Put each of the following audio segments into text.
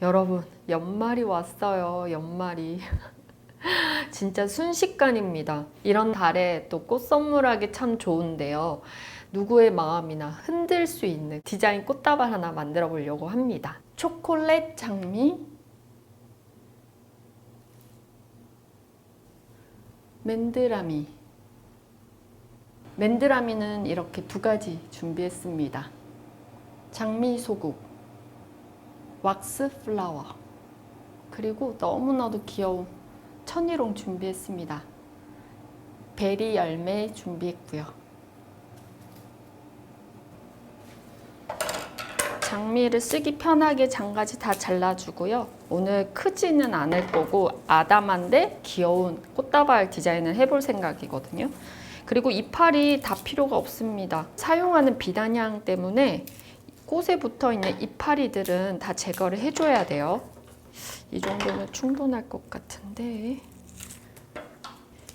여러분, 연말이 왔어요. 연말이. 진짜 순식간입니다. 이런 달에 또 꽃 선물하기 참 좋은데요. 누구의 마음이나 흔들 수 있는 디자인 꽃다발 하나 만들어 보려고 합니다. 초콜릿 장미, 맨드라미. 맨드라미는 이렇게 두 가지 준비했습니다. 장미 소국, 왁스 플라워, 그리고 너무나도 귀여운 천일홍 준비했습니다. 베리 열매 준비했고요. 장미를 쓰기 편하게 장가지 다 잘라주고요. 오늘 크지는 않을 거고 아담한데 귀여운 꽃다발 디자인을 해볼 생각이거든요. 그리고 이파리 다 필요가 없습니다. 사용하는 비단향 때문에 꽃에 붙어있는 이파리들은 다 제거를 해줘야 돼요. 이 정도면 충분할 것 같은데,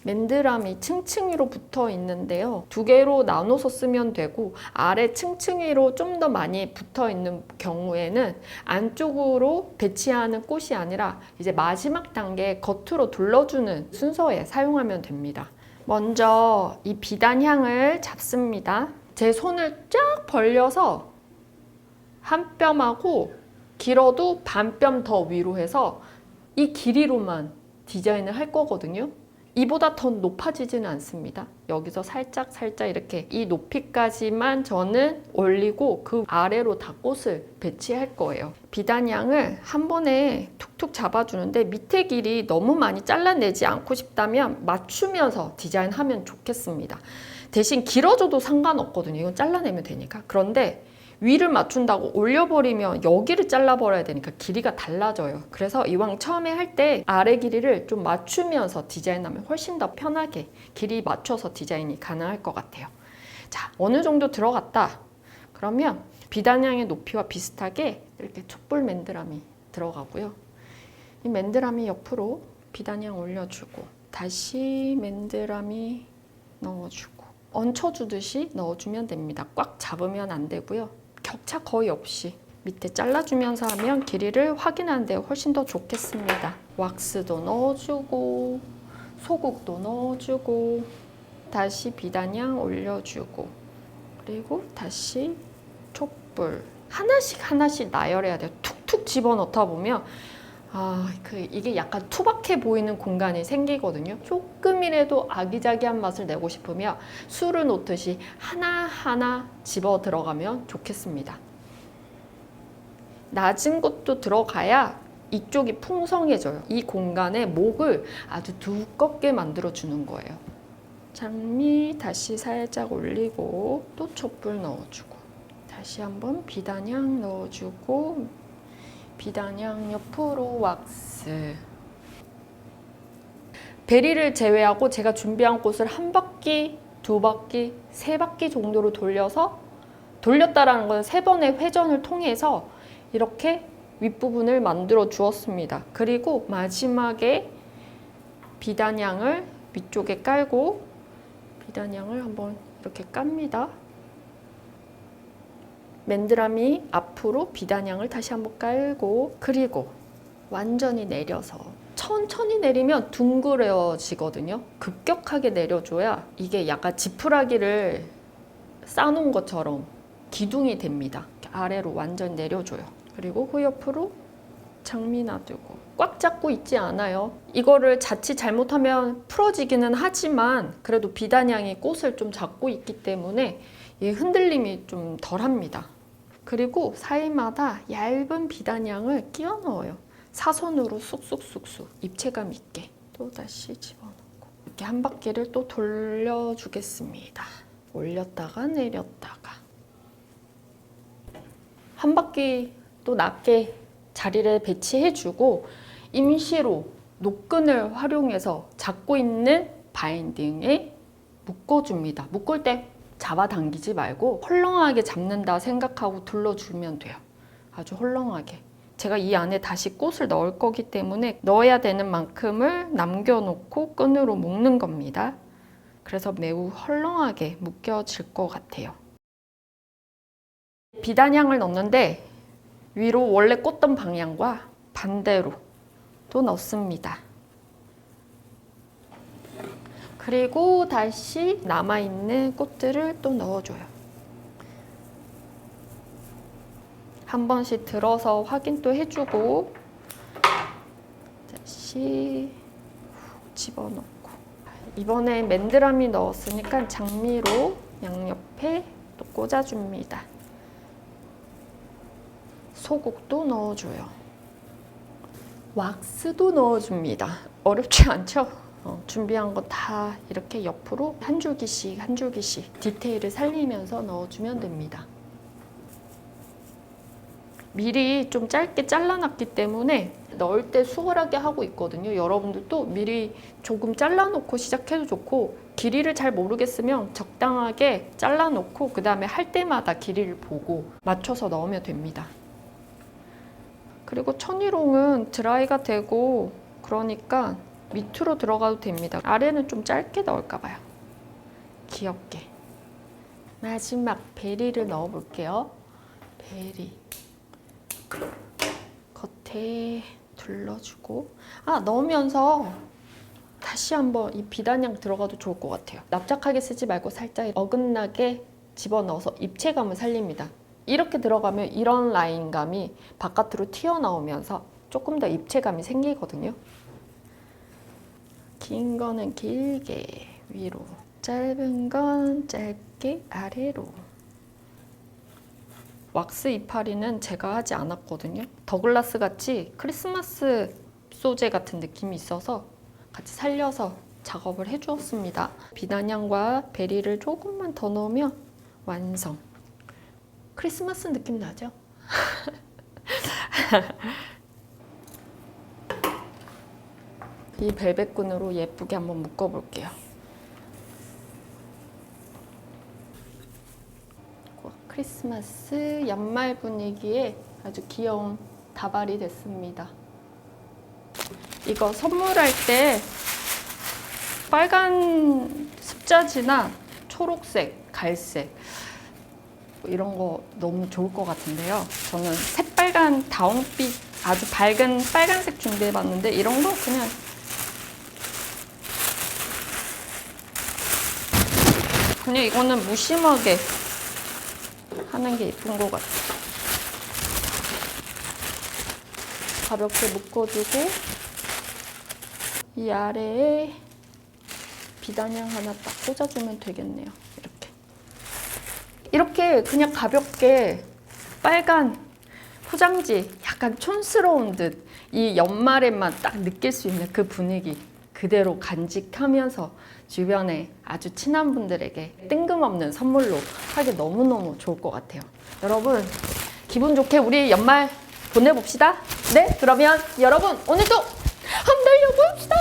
맨드라미 층층이로 붙어 있는데요. 두 개로 나눠서 쓰면 되고 아래 층층이로 좀 더 많이 붙어 있는 경우에는 안쪽으로 배치하는 꽃이 아니라 이제 마지막 단계 겉으로 둘러주는 순서에 사용하면 됩니다. 먼저 이 비단향을 잡습니다. 제 손을 쫙 벌려서 한 뼘하고 길어도 반 뼘 더 위로 해서 이 길이로만 디자인을 할 거거든요. 이보다 더 높아지지는 않습니다. 여기서 살짝 이렇게 이 높이까지만 저는 올리고 그 아래로 다 꽃을 배치할 거예요. 비단향을 한 번에 툭툭 잡아주는데 밑에 길이 너무 많이 잘라내지 않고 싶다면 맞추면서 디자인하면 좋겠습니다. 대신 길어져도 상관없거든요. 이건 잘라내면 되니까. 그런데 위를 맞춘다고 올려버리면 여기를 잘라버려야 되니까 길이가 달라져요. 그래서 이왕 처음에 할 때 아래 길이를 좀 맞추면서 디자인하면 훨씬 더 편하게 길이 맞춰서 디자인이 가능할 것 같아요. 자, 어느 정도 들어갔다. 그러면 비단향의 높이와 비슷하게 이렇게 촛불 맨드라미 들어가고요. 이 맨드라미 옆으로 비단향 올려주고 다시 맨드라미 넣어주고 얹혀주듯이 넣어주면 됩니다. 꽉 잡으면 안 되고요. 격차 거의 없이 밑에 잘라주면서 하면 길이를 확인하는 데 훨씬 더 좋겠습니다. 왁스도 넣어주고 소국도 넣어주고 다시 비단향 올려주고 그리고 다시 촛불 하나씩 나열해야 돼요. 툭툭 집어넣다 보면 이게 약간 투박해 보이는 공간이 생기거든요. 조금이라도 아기자기한 맛을 내고 싶으면 술을 놓듯이 하나하나 집어 들어가면 좋겠습니다. 낮은 것도 들어가야 이쪽이 풍성해져요. 이 공간의 목을 아주 두껍게 만들어 주는 거예요. 장미 다시 살짝 올리고 또 촛불 넣어주고 다시 한번 비단향 넣어주고 비단향 옆으로 왁스. 베리를 제외하고 제가 준비한 꽃을 한 바퀴, 두 바퀴, 세 바퀴 정도로 돌려서 돌렸다라는 건 세 번의 회전을 통해서 이렇게 윗부분을 만들어 주었습니다. 그리고 마지막에 비단향을 위쪽에 깔고 비단향을 한번 이렇게 깝니다. 맨드라미 앞으로 비단향을 다시 한번 깔고 그리고 완전히 내려서 천천히 내리면 둥그러지거든요. 급격하게 내려줘야 이게 약간 지푸라기를 쌓아놓은 것처럼 기둥이 됩니다. 아래로 완전히 내려줘요. 그리고 그 옆으로 장미 놔두고 꽉 잡고 있지 않아요. 이거를 자칫 잘못하면 풀어지기는 하지만 그래도 비단향이 꽃을 좀 잡고 있기 때문에 이 흔들림이 좀 덜합니다. 그리고 사이마다 얇은 비단향을 끼워 넣어요. 사선으로 쑥쑥 입체감 있게 또 다시 집어넣고 이렇게 한 바퀴를 또 돌려주겠습니다. 올렸다가 내렸다가 한 바퀴 또 낮게 자리를 배치해주고 임시로 노끈을 활용해서 잡고 있는 바인딩에 묶어줍니다. 묶을 때 잡아당기지 말고 헐렁하게 잡는다 생각하고 둘러주면 돼요. 아주 헐렁하게. 제가 이 안에 다시 꽃을 넣을 거기 때문에 넣어야 되는 만큼을 남겨놓고 끈으로 묶는 겁니다. 그래서 매우 헐렁하게 묶여질 것 같아요. 비단향을 넣는데 위로 원래 꽂던 방향과 반대로 또 넣습니다. 그리고 다시 남아있는 꽃들을 또 넣어줘요. 한 번씩 들어서 확인도 해주고 다시 훅 집어넣고, 이번에 맨드라미 넣었으니까 장미로 양옆에 또 꽂아줍니다. 소국도 넣어줘요. 왁스도 넣어줍니다. 어렵지 않죠? 준비한 거 다 이렇게 옆으로 한 줄기씩 한 줄기씩 디테일을 살리면서 넣어주면 됩니다. 미리 좀 짧게 잘라놨기 때문에 넣을 때 수월하게 하고 있거든요. 여러분들도 미리 조금 잘라놓고 시작해도 좋고, 길이를 잘 모르겠으면 적당하게 잘라놓고 그 다음에 할 때마다 길이를 보고 맞춰서 넣으면 됩니다. 그리고 천일홍은 드라이가 되고 그러니까 밑으로 들어가도 됩니다. 아래는 좀 짧게 넣을까 봐요. 귀엽게. 마지막 베리를 넣어 볼게요. 베리 겉에 둘러주고, 넣으면서 다시 한번 이 비단향 들어가도 좋을 것 같아요. 납작하게 쓰지 말고 살짝 어긋나게 집어넣어서 입체감을 살립니다. 이렇게 들어가면 이런 라인감이 바깥으로 튀어나오면서 조금 더 입체감이 생기거든요. 긴 거는 길게 위로, 짧은 건 짧게 아래로. 왁스 이파리는 제가 하지 않았거든요. 더글라스 같이 크리스마스 소재 같은 느낌이 있어서 같이 살려서 작업을 해주었습니다. 비단향과 베리를 조금만 더 넣으면 완성. 크리스마스 느낌 나죠? 이 벨벳끈으로 예쁘게 한번 묶어볼게요. 크리스마스 연말 분위기에 아주 귀여운 다발이 됐습니다. 이거 선물할 때 빨간 습자지나 초록색, 갈색 이런 거 너무 좋을 것 같은데요. 저는 새빨간 다운빛 아주 밝은 빨간색 준비해봤는데 이런 거 그냥 이거는 무심하게 하는 게 예쁜 것 같아요. 가볍게 묶어주고 이 아래에 비단향 하나 딱 꽂아주면 되겠네요. 이렇게 그냥 가볍게 빨간 포장지, 약간 촌스러운 듯 이 연말에만 딱 느낄 수 있는 그 분위기 그대로 간직하면서 주변에 아주 친한 분들에게 뜬금없는 선물로 하기 너무너무 좋을 것 같아요. 여러분 기분 좋게 우리 연말 보내봅시다. 네, 그러면 여러분 오늘도 한번 달려봅시다.